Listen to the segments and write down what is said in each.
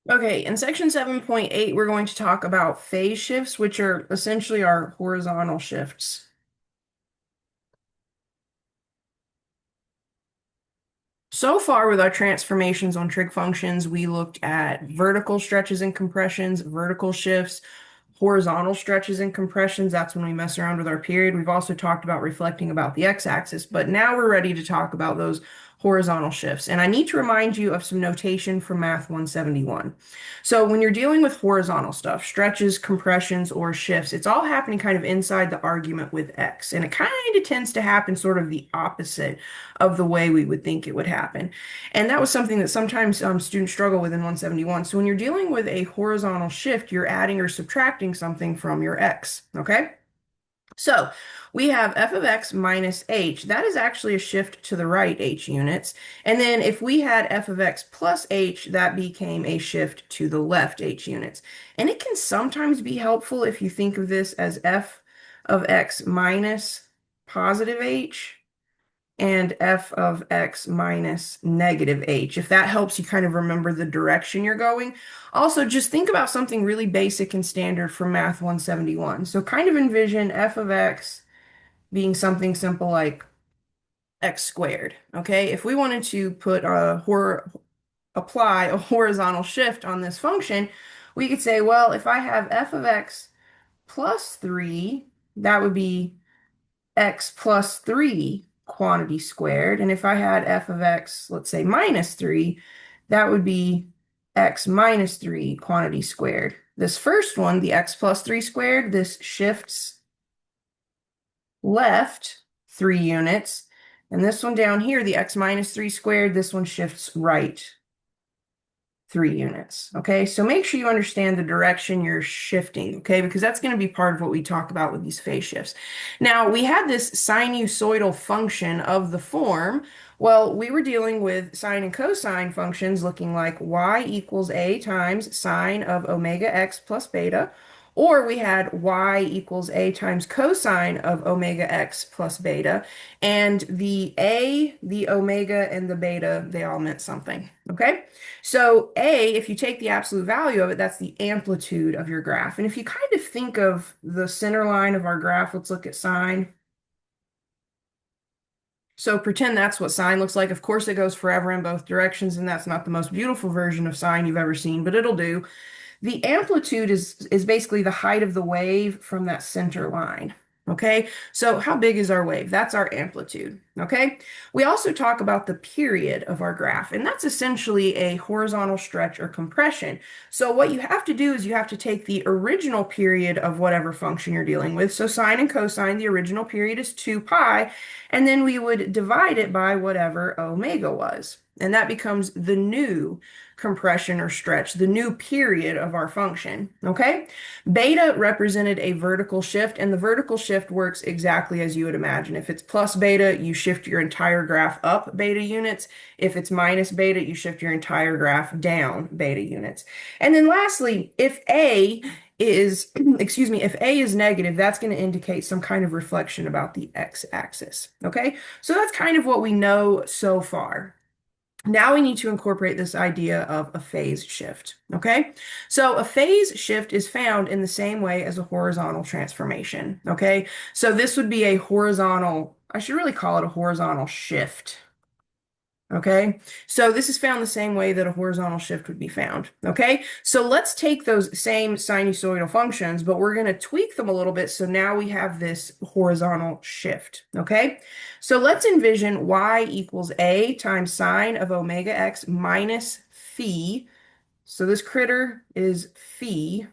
Okay, in section 7.8, we're going to talk about phase shifts, which are essentially our horizontal shifts. So far with our transformations on trig functions, we looked at vertical stretches and compressions, vertical shifts, horizontal stretches and compressions. That's when we mess around with our period. We've also talked about reflecting about the x-axis, but now we're ready to talk about those horizontal shifts. And I need to remind you of some notation from Math 171. So when you're dealing with horizontal stuff, stretches, compressions, or shifts, it's all happening kind of inside the argument with x. And it kind of tends to happen sort of the opposite of the way we would think it would happen. And that was something that sometimes students struggle with in 171. So when you're dealing with a horizontal shift, you're adding or subtracting something from your x, okay? So we have f of x minus h. That is actually a shift to the right h units. And then if we had f of x plus h, that became a shift to the left h units. And it can sometimes be helpful if you think of this as f of x minus positive h and f of x minus negative h, if that helps you kind of remember the direction you're going. Also, just think about something really basic and standard from Math 171. So kind of envision f of x being something simple like x squared, okay? If we wanted to put apply a horizontal shift on this function, we could say, well, if I have f of x plus 3, that would be x plus 3 quantity squared. And if I had f of x, let's say minus 3, that would be x minus 3 quantity squared. This first one, the x plus 3 squared, this shifts left 3 units. And this one down here, the x minus 3 squared, this one shifts right 3 units. Okay, so make sure you understand the direction you're shifting, okay, because that's going to be part of what we talk about with these phase shifts. Now, we had this sinusoidal function of the form. Well, we were dealing with sine and cosine functions looking like y equals a times sine of omega x plus beta, or we had y equals a times cosine of omega x plus beta, and the a, the omega, and the beta, they all meant something, okay? So A, if you take the absolute value of it, that's the amplitude of your graph. And if you kind of think of the center line of our graph, let's look at sine. So pretend that's what sine looks like. Of course, it goes forever in both directions, and that's not the most beautiful version of sine you've ever seen, but it'll do. The amplitude is basically the height of the wave from that center line. Okay, so how big is our wave? That's our amplitude. Okay, we also talk about the period of our graph, and that's essentially a horizontal stretch or compression. So what you have to do is you have to take the original period of whatever function you're dealing with. So sine and cosine, the original period is 2 pi, and then we would divide it by whatever omega was. And that becomes the new compression or stretch, the new period of our function, okay? Beta represented a vertical shift, and the vertical shift works exactly as you would imagine. If it's plus beta, you shift your entire graph up beta units. If it's minus beta, you shift your entire graph down beta units. And then lastly, if A is, excuse me, if A is negative, that's going to indicate some kind of reflection about the x-axis, okay? So that's kind of what we know so far. Now we need to incorporate this idea of a phase shift, okay? So a phase shift is found in the same way as a horizontal transformation, okay? So this would be a horizontal, I should really call it a horizontal shift, okay? So this is found the same way that a horizontal shift would be found, okay? So let's take those same sinusoidal functions, but we're going to tweak them a little bit. So now we have this horizontal shift, okay? So let's envision y equals a times sine of omega x minus phi. So this critter is phi,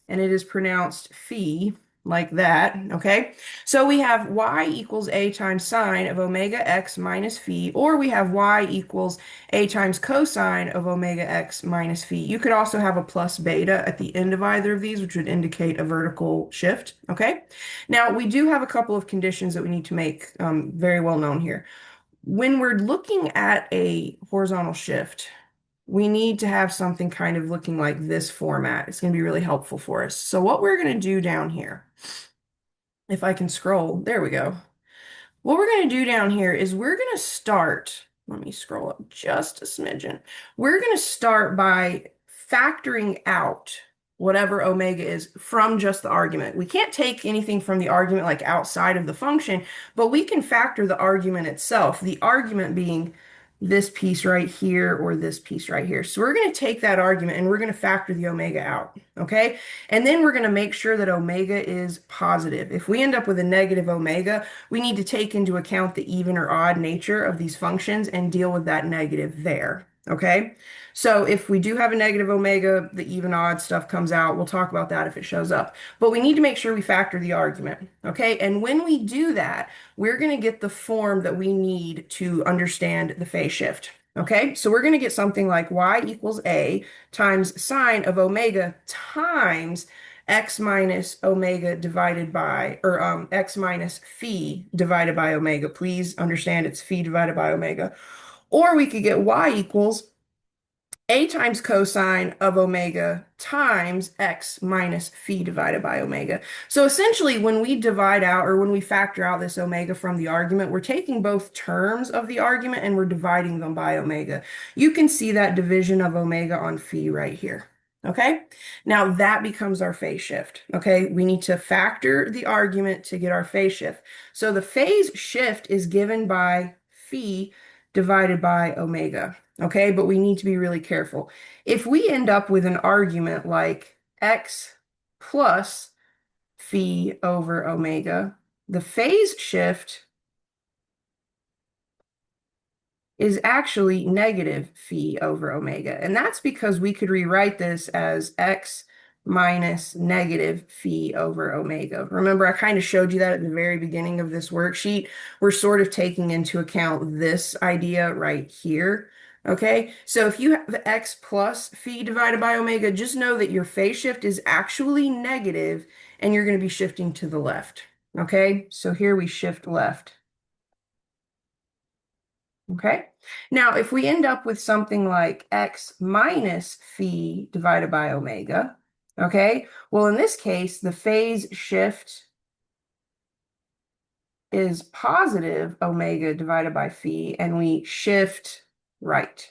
and it is pronounced phi like that, okay? So we have y equals a times sine of omega x minus phi, or we have y equals a times cosine of omega x minus phi. You could also have a plus beta at the end of either of these, which would indicate a vertical shift, okay? Now, we do have a couple of conditions that we need to make very well known here. When we're looking at a horizontal shift, we need to have something kind of looking like this format. It's going to be really helpful for us. So what we're going to do down here, if I can scroll, there we go. What we're going to do down here is we're going to start, let me scroll up just a smidgen. We're going to start by factoring out whatever omega is from just the argument. We can't take anything from the argument like outside of the function, but we can factor the argument itself, the argument being this piece right here or this piece right here. So we're going to take that argument and we're going to factor the omega out, okay? And then we're going to make sure that omega is positive. If we end up with a negative omega, we need to take into account the even or odd nature of these functions and deal with that negative there, okay? So if we do have a negative omega, the even odd stuff comes out. We'll talk about that if it shows up. But we need to make sure we factor the argument, okay? And when we do that, we're going to get the form that we need to understand the phase shift. Okay, so we're going to get something like y equals a times sine of omega times x minus omega divided by, or x minus phi divided by omega. Please understand it's phi divided by omega. Or we could get y equals a times cosine of omega times x minus phi divided by omega. So essentially, when we divide out or when we factor out this omega from the argument, we're taking both terms of the argument and we're dividing them by omega. You can see that division of omega on phi right here. Okay, now that becomes our phase shift. Okay, we need to factor the argument to get our phase shift. So the phase shift is given by phi divided by omega. Okay, but we need to be really careful. If we end up with an argument like x plus phi over omega, the phase shift is actually negative phi over omega. And that's because we could rewrite this as x minus negative phi over omega. Remember, I kind of showed you that at the very beginning of this worksheet. We're sort of taking into account this idea right here. Okay, so if you have x plus phi divided by omega, just know that your phase shift is actually negative and you're going to be shifting to the left. Okay, so here we shift left. Okay, now if we end up with something like x minus phi divided by omega, okay, well in this case, the phase shift is positive omega divided by phi, and we shift right.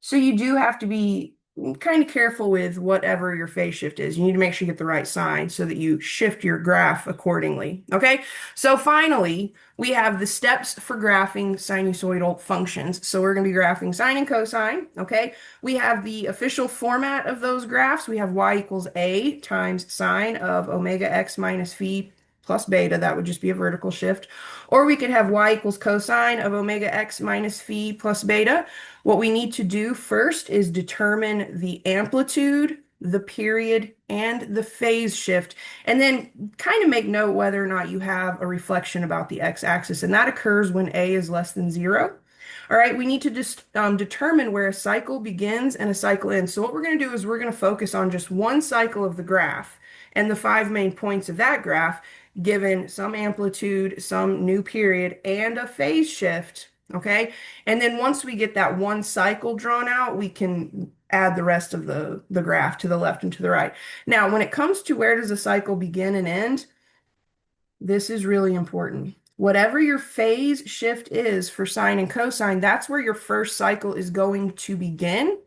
So you do have to be kind of careful with whatever your phase shift is. You need to make sure you get the right sign so that you shift your graph accordingly. Okay, so finally, we have the steps for graphing sinusoidal functions. So we're going to be graphing sine and cosine. Okay, we have the official format of those graphs. We have y equals a times sine of omega x minus phi plus beta. That would just be a vertical shift. Or we could have y equals cosine of omega x minus phi plus beta. What we need to do first is determine the amplitude, the period, and the phase shift, and then kind of make note whether or not you have a reflection about the x-axis, and that occurs when a is less than 0. All right, we need to just determine where a cycle begins and a cycle ends. So what we're going to do is we're going to focus on just one cycle of the graph and the 5 main points of that graph, given some amplitude, some new period, and a phase shift. Okay, and then once we get that one cycle drawn out, we can add the rest of the graph to the left and to the right. Now, when it comes to where does a cycle begin and end, this is really important. Whatever your phase shift is for sine and cosine, that's where your first cycle is going to begin.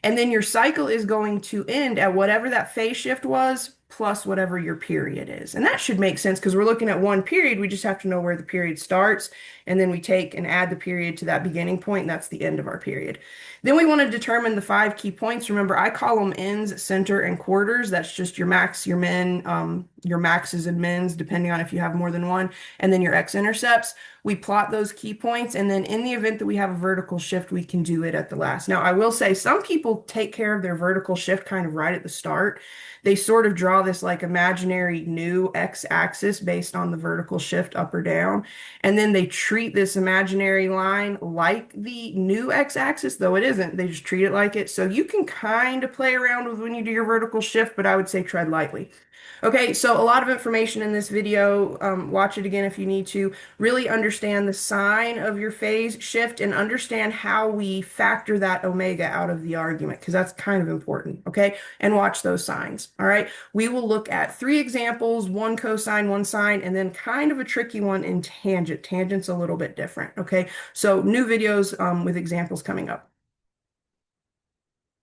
And then your cycle is going to end at whatever that phase shift was, plus whatever your period is. And that should make sense because we're looking at one period. We just have to know where the period starts. And then we take and add the period to that beginning point, and that's the end of our period. Then we want to determine the 5 key points. Remember, I call them ends, center, and quarters. That's just your max, your min, your maxes and mins, depending on if you have more than one, and then your x-intercepts. We plot those key points, and then in the event that we have a vertical shift, we can do it at the last. Now, I will say some people take care of their vertical shift kind of right at the start. They sort of draw this like imaginary new x-axis based on the vertical shift up or down, and then they treat this imaginary line like the new x-axis, though it isn't. They just treat it like it. So you can kind of play around with when you do your vertical shift, but I would say tread lightly. Okay, so a lot of information in this video. Watch it again if you need to. Really understand the sign of your phase shift and understand how we factor that omega out of the argument, because that's kind of important, okay? And watch those signs, all right? We will look at 3 examples, 1 cosine, 1 sine, and then kind of a tricky one in tangent. Tangent's a little bit different, okay? So new videos with examples coming up.